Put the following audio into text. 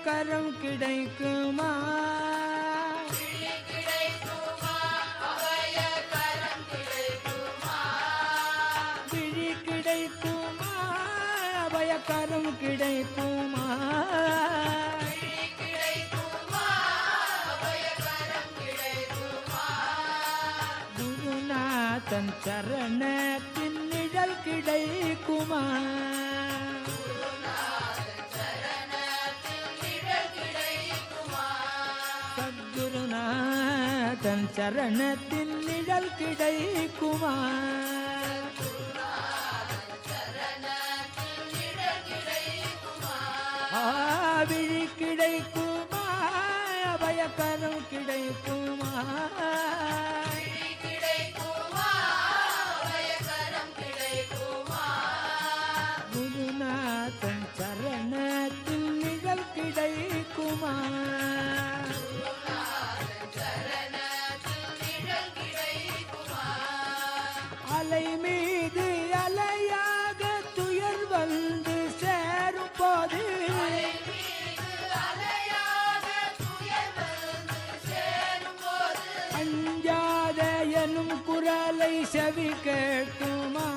கரம் கிடைக்குமா விழி கிடைக்குமா அபயக்கரம் கிடைக்குமா குருநாதன் சரணத்தின் நிழல் கிடைக்குமா சத்குருநாதன் சரணத்தின் நிழல் கிடைக்குமா விழி கிடைக்குமா அபயக்கரம் கிடைக்குமா குருநாதன் சரணத்தில் நிழல் கிடைக்குமா அலை மீது அலையாக துயர் வந்து சேரும் போது அஞ்சாத எனும் குரலை செவி கேட்குமா